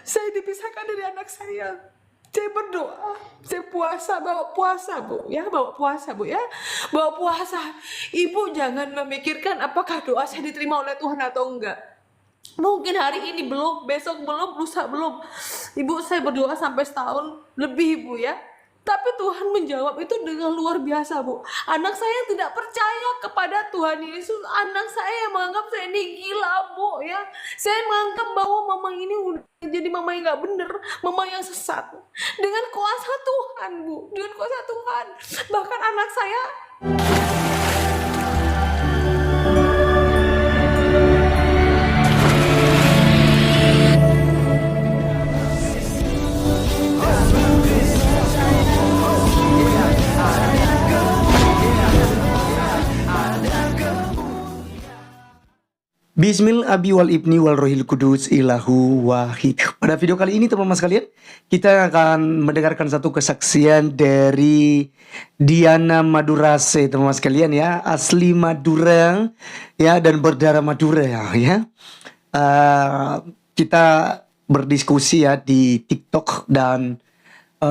Saya dipisahkan dari anak saya. Saya berdoa, saya puasa, bawa puasa Bu, ya, bawa puasa Bu ya, bawa puasa. Ibu jangan memikirkan apakah doa saya diterima oleh Tuhan atau enggak. Mungkin hari ini belum, besok belum, lusa belum. Ibu, saya berdoa sampai setahun lebih Bu ya. Tapi Tuhan menjawab itu dengan luar biasa Bu. Anak saya yang tidak percaya kepada Tuhan Yesus, anak saya yang menganggap saya ini gila Bu ya. Saya menganggap bahwa mama ini udah jadi mama yang gak bener, mama yang sesat. Dengan kuasa Tuhan Bu, dengan kuasa Tuhan. Bahkan anak saya Bismil abi wal ibni wal rohil kudus ilahu wahid. Pada video kali ini teman-teman sekalian, kita akan mendengarkan satu kesaksian dari Diana Madurase teman-teman sekalian ya, asli Madura ya dan berdarah Madura ya. Kita berdiskusi ya di TikTok dan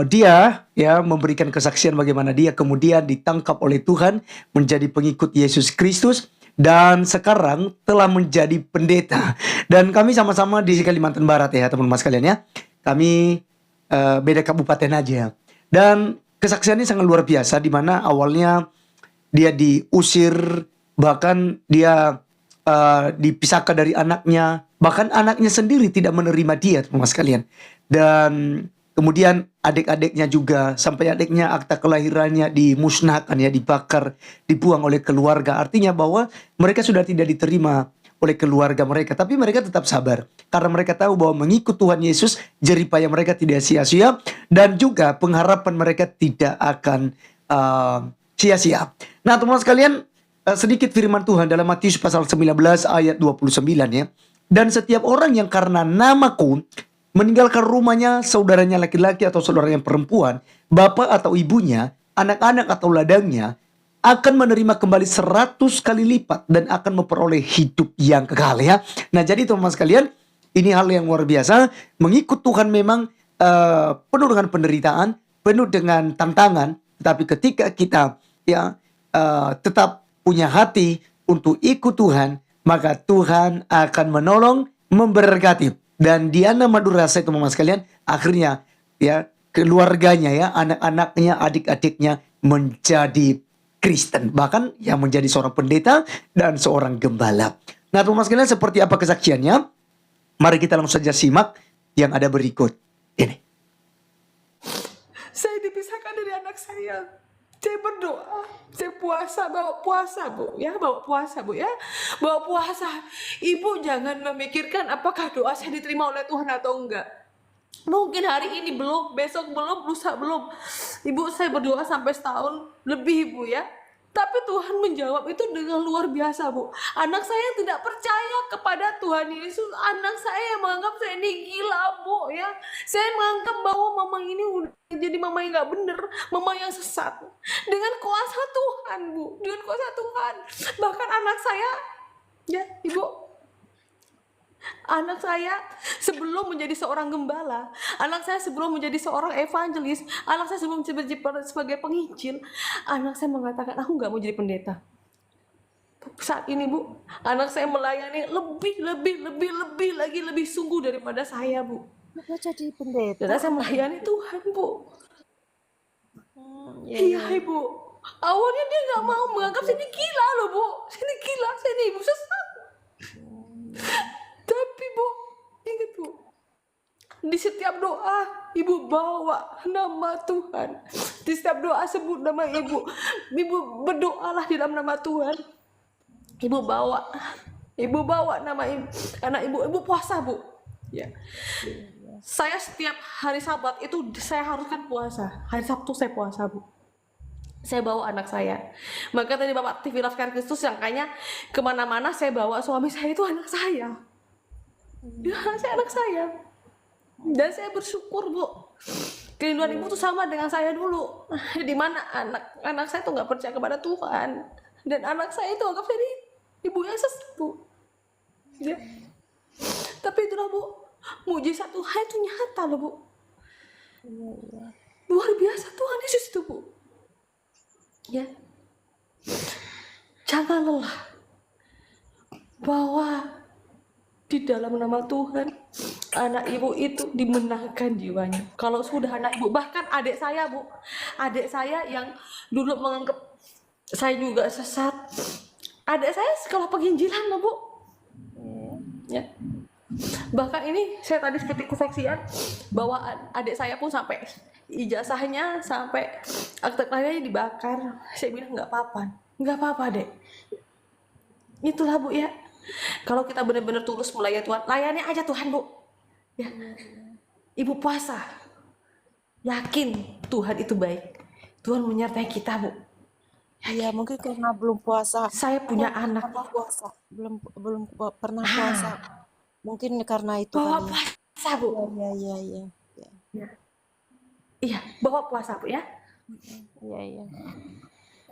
dia ya memberikan kesaksian bagaimana dia kemudian ditangkap oleh Tuhan menjadi pengikut Yesus Kristus dan sekarang telah menjadi pendeta. Dan kami sama-sama di Kalimantan Barat ya teman-teman sekalian ya. Kami beda kabupaten aja. Dan kesaksiannya sangat luar biasa di mana awalnya dia diusir, bahkan dia dipisahkan dari anaknya, bahkan anaknya sendiri tidak menerima dia teman-teman sekalian. Dan kemudian adik-adiknya juga, sampai adiknya akta kelahirannya dimusnahkan ya, dibakar, dibuang oleh keluarga. Artinya bahwa mereka sudah tidak diterima oleh keluarga mereka. Tapi mereka tetap sabar. Karena mereka tahu bahwa mengikut Tuhan Yesus, jeripaya mereka tidak sia-sia. Dan juga pengharapan mereka tidak akan sia-sia. Nah teman-teman sekalian, sedikit firman Tuhan dalam Matius pasal 19 ayat 29 ya. Dan setiap orang yang karena namaku meninggalkan rumahnya, saudaranya laki-laki atau saudaranya perempuan, bapak atau ibunya, anak-anak atau ladangnya, akan menerima kembali 100 kali lipat dan akan memperoleh hidup yang kekal ya. Nah jadi teman-teman sekalian, ini hal yang luar biasa. Mengikut Tuhan memang penuh dengan penderitaan, penuh dengan tantangan. Tetapi ketika kita ya tetap punya hati untuk ikut Tuhan, maka Tuhan akan menolong, memberkati. Dan Diana Madurase teman-teman sekalian, akhirnya ya keluarganya ya, anak-anaknya, adik-adiknya menjadi Kristen, bahkan yang menjadi seorang pendeta dan seorang gembala. Nah teman-teman sekalian, seperti apa kesaksiannya? Mari kita langsung saja simak yang ada berikut ini. saya dipisahkan dari anak saya. Saya berdoa, saya puasa, bawa puasa Bu ya, bawa puasa Bu ya, bawa puasa. Ibu jangan memikirkan apakah doa saya diterima oleh Tuhan atau enggak. Mungkin hari ini belum, besok belum, lusa belum. Ibu, saya berdoa sampai setahun lebih Bu ya. Tapi Tuhan menjawab itu dengan luar biasa Bu. Anak saya yang tidak percaya kepada Tuhan Yesus, anak saya yang menganggap saya ini gila Bu ya. Saya menganggap bahwa mama ini udah jadi mama yang gak bener, mama yang sesat. Dengan kuasa Tuhan Bu, dengan kuasa Tuhan. Bahkan anak saya, ya Ibu, anak saya sebelum menjadi seorang gembala, anak saya sebelum menjadi seorang evangelis, anak saya sebelum sebagai penginjil, anak saya mengatakan aku nggak mau jadi pendeta. Saat ini Bu, anak saya melayani lebih lagi lebih sungguh daripada saya Bu. Mau jadi pendeta. Dan saya melayani Tuhan Bu. Iya. Iya Ibu. Awalnya dia nggak mau, menganggap saya ini gila loh Bu. Saya ini gila, saya ini ibu sesat. Tapi Bu, ingat Bu, di setiap doa Ibu bawa nama Tuhan. Di setiap doa sebut nama Ibu. Ibu berdoalah di dalam nama Tuhan. Ibu bawa nama Ibu. Karena Ibu puasa Bu. Ya. Saya setiap hari Sabat itu saya haruskan puasa. Hari Sabtu saya puasa Bu. Saya bawa anak saya. Maka tadi Bapak TV Laskar Kristus yang kayaknya kemana-mana saya bawa suami saya itu anak saya. Ya, saya anak saya. Dan saya bersyukur Bu. Kerinduan Ibu tuh sama dengan saya dulu. Di mana anak saya tuh nggak percaya kepada Tuhan. Dan anak saya itu anggap saya ibu yang sesat Bu. Ya. Tapi itulah Bu. Mujizat Tuhan itu nyata loh Bu. Iya, iya. Luar biasa Tuhan Yesus itu Bu. Ya, jangan lelah bahwa di dalam nama Tuhan anak ibu itu dimenangkan jiwanya. Kalau sudah anak ibu, bahkan adik saya Bu, adik saya yang dulu menganggap saya juga sesat, adik saya sekolah penginjilan loh Bu. Ya, bahkan ini saya tadi seperti kesaksian bahwa adik saya pun sampai ijazahnya, sampai akte kelahirannya dibakar. Saya bilang nggak apa-apa dek. Itulah Bu ya, kalau kita benar-benar tulus melayani Tuhan, layani aja Tuhan Bu ya. Ibu puasa, yakin Tuhan itu baik, Tuhan menyertai kita Bu. Iya, mungkin karena belum puasa. Saya punya anak Pernah puasa, belum pernah puasa. Mungkin karena itu bawa kali ya. puasa Bu. Iya, iya, iya. Iya, Iya, bawa puasa Bu ya. iya, iya.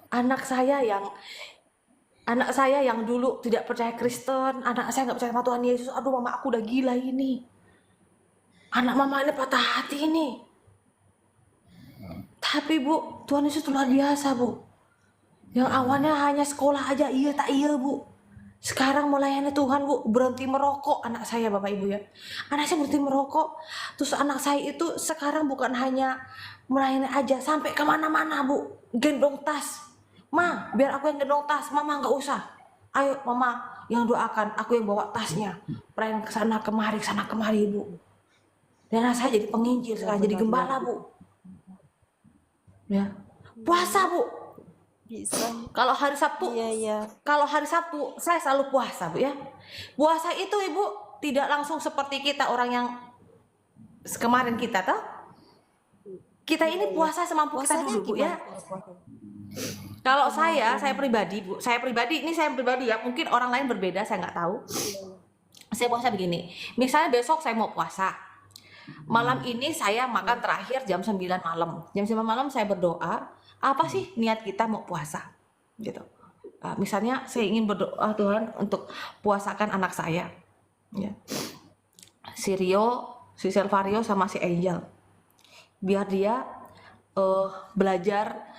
Anak saya yang dulu tidak percaya Kristen, anak saya nggak percaya sama Tuhan Yesus. Aduh mama aku udah gila ini, anak mama ini patah hati ini. Tapi Bu, Tuhan Yesus luar biasa Bu. Yang awalnya hanya sekolah aja iya tak iya Bu, sekarang melayani Tuhan Bu. Berhenti merokok anak saya Bapak Ibu ya. Anak saya berhenti merokok. Terus anak saya itu sekarang bukan hanya melayani aja, sampai kemana-mana Bu, gendong tas. Ma, biar aku yang gendong tas, mama nggak usah. Ayo mama yang doakan, aku yang bawa tasnya. Pelayan ke sana kemari Bu. Dan anak saya jadi penginjil sekarang, jadi gembala Bu. Ya, puasa Bu. Bisa. Kalau hari Sabtu, Iya, iya. kalau hari Sabtu saya selalu puasa Bu ya. Puasa itu Ibu tidak langsung seperti kita orang yang kemarin kita toh. Kita ini puasa semampu kita Puasanya dulu Bu ya. gimana? Kalau saya pribadi Bu, saya pribadi ya, mungkin orang lain berbeda, saya nggak tahu. Saya puasa begini, misalnya besok saya mau puasa, malam ini saya makan terakhir jam 9 malam. Jam 9 malam saya berdoa, apa sih niat kita mau puasa? Gitu. Misalnya saya ingin berdoa Tuhan untuk puasakan anak saya. Ya. Si Rio, si Selvario sama si Angel. Biar dia belajar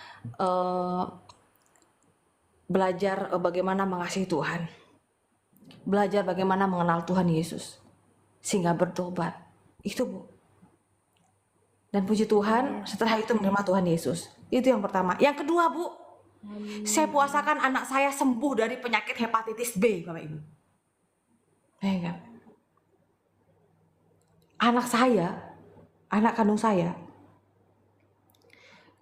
bagaimana mengasihi Tuhan, belajar bagaimana mengenal Tuhan Yesus, sehingga bertobat. Itu Bu. Dan puji Tuhan, setelah itu menerima Tuhan Yesus. Itu yang pertama. Yang kedua Bu, saya puasakan anak saya sembuh dari penyakit hepatitis B, Bapak Ibu. Enggak. Anak saya, anak kandung saya,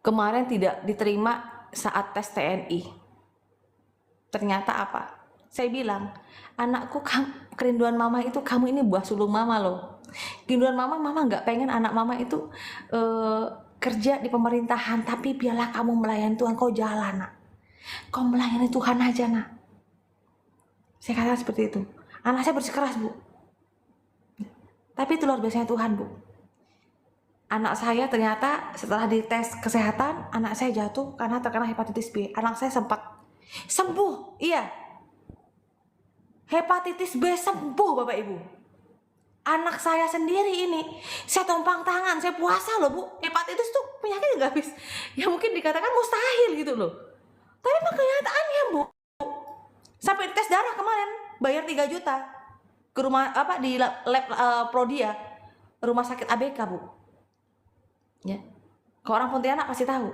kemarin tidak diterima saat tes TNI. Ternyata apa? Saya bilang, anakku, kerinduan mama itu kamu ini buah sulung mama loh. Kerinduan mama nggak pengen anak mama itu kerja di pemerintahan, tapi biarlah kamu melayani Tuhan, kau jalan nak. Kau melayani Tuhan aja nak. Saya katakan seperti itu. Anak saya bersikeras Bu. Tapi itu luar biasanya Tuhan Bu. Anak saya ternyata setelah dites kesehatan, anak saya jatuh karena terkena hepatitis B. Anak saya sempat sembuh, iya. Hepatitis B sembuh Bapak Ibu. Anak saya sendiri ini, saya tumpang tangan, saya puasa loh Bu. Hepatitis tuh penyakit nggak habis. Ya mungkin dikatakan mustahil gitu loh. Tapi memang kenyataannya Bu. Sampai tes darah kemarin, bayar 3 juta. Ke rumah di lab Prodia, rumah sakit ABK Bu. Ya. Kalau orang Pontianak pasti tahu.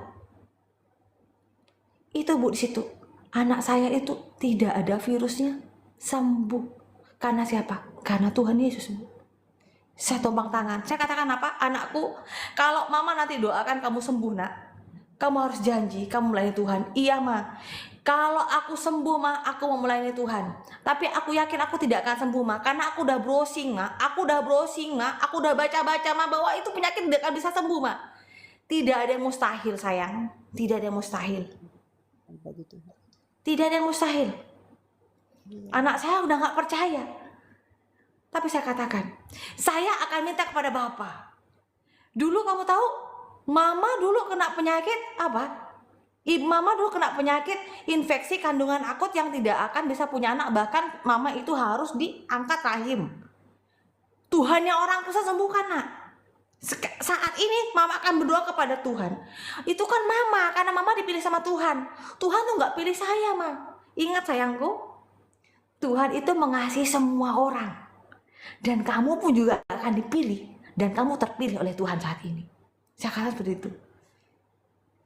Itu Bu di situ. Anak saya itu tidak ada virusnya, sembuh. Karena siapa? Karena Tuhan Yesus Bu. Saya tumpang tangan. Saya katakan apa? Anakku, kalau mama nanti doakan kamu sembuh nak, kamu harus janji kamu melayani Tuhan. Iya ma. Kalau aku sembuh ma, aku mau melayani Tuhan. Tapi aku yakin aku tidak akan sembuh ma, karena aku udah browsing ma. Aku udah baca-baca ma, bahwa itu penyakit tidak akan bisa sembuh ma. Tidak ada yang mustahil sayang. Tidak ada yang mustahil. Tidak ada yang mustahil. Anak saya udah gak percaya. Tapi saya katakan, saya akan minta kepada Bapa. Dulu kamu tahu, mama dulu kena penyakit apa? Mama dulu kena penyakit infeksi kandungan akut yang tidak akan bisa punya anak. Bahkan mama itu harus diangkat rahim. Tuhannya orang susah sembuhkan, nak. Saat ini mama akan berdoa kepada Tuhan. Itu kan mama, karena mama dipilih sama Tuhan. Tuhan tuh nggak pilih saya, ma. Ingat sayangku, Tuhan itu mengasihi semua orang. Dan kamu pun juga akan dipilih. Dan kamu terpilih oleh Tuhan saat ini. Saya katakan seperti itu.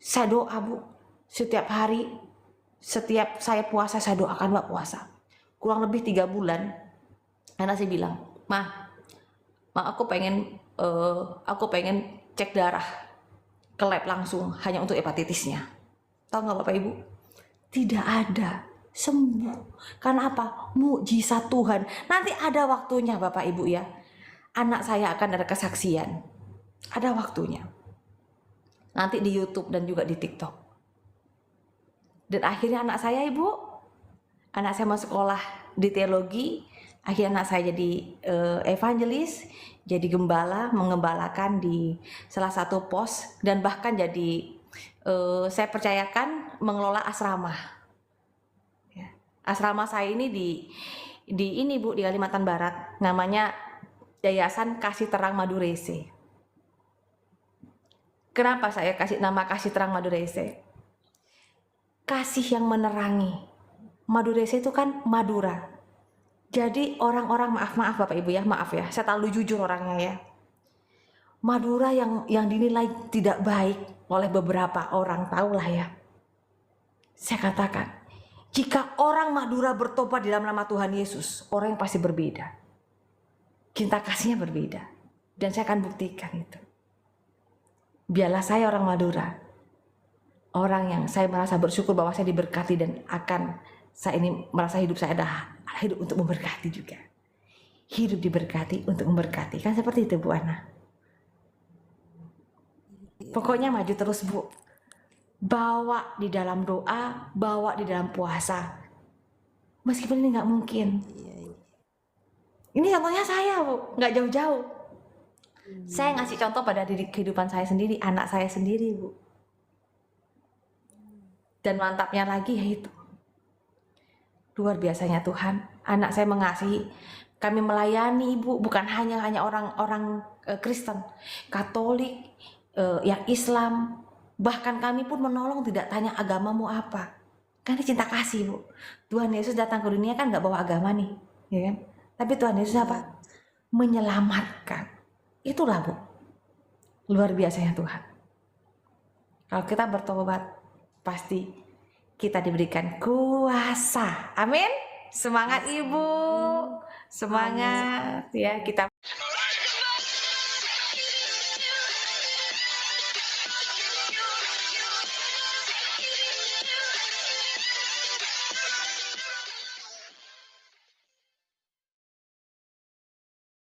Saya doa, Bu. Setiap hari, setiap saya puasa, saya doakan Mbak puasa. Kurang lebih 3 bulan, anak saya bilang, Ma, aku pengen cek darah ke lab langsung hanya untuk hepatitisnya. Tahu nggak Bapak Ibu? Tidak ada, sembuh. Karena apa? Mukjizat Tuhan. Nanti ada waktunya Bapak Ibu ya. Anak saya akan ada kesaksian. Ada waktunya. Nanti di YouTube dan juga di TikTok. Dan akhirnya anak saya, Ibu, anak saya masuk sekolah di teologi. Akhirnya anak saya jadi evangelis, jadi gembala, mengembalakan di salah satu pos, dan bahkan jadi saya percayakan mengelola asrama. Ya. Asrama saya ini di ini Bu, di Kalimantan Barat, namanya Yayasan Kasih Terang Madurese. Kenapa saya kasih nama Kasih Terang Madurese? Kasih yang menerangi. Madurese itu kan Madura. Jadi orang-orang, maaf Bapak Ibu ya, maaf ya, saya terlalu jujur orangnya ya. Madura yang dinilai tidak baik oleh beberapa orang, tahulah ya. Saya katakan, jika orang Madura bertobat di dalam nama Tuhan Yesus, orang yang pasti berbeda. Cinta kasihnya berbeda. Dan saya akan buktikan itu. Biarlah saya orang Madura, orang yang saya merasa bersyukur bahwa saya diberkati dan akan saya ini merasa hidup saya adalah hidup untuk memberkati juga. Hidup diberkati untuk memberkati. Kan seperti itu Bu Ana. Pokoknya maju terus Bu. Bawa di dalam doa, bawa di dalam puasa. Meskipun ini nggak mungkin. Ini contohnya saya Bu, nggak jauh-jauh. Saya ngasih contoh pada diri kehidupan saya sendiri, anak saya sendiri Bu. Dan mantapnya lagi yaitu luar biasanya Tuhan, anak saya mengasihi. Kami melayani Ibu, bukan hanya orang Kristen, Katolik, yang Islam, bahkan kami pun menolong tidak tanya agamamu apa. Kan ini cinta kasih Bu. Tuhan Yesus datang ke dunia kan nggak bawa agama nih, ya kan? Tapi Tuhan Yesus apa? Menyelamatkan. Itulah Bu, luar biasanya Tuhan. Kalau kita bertobat, pasti kita diberikan kuasa. Amin. Semangat Ibu. Semangat ya kita.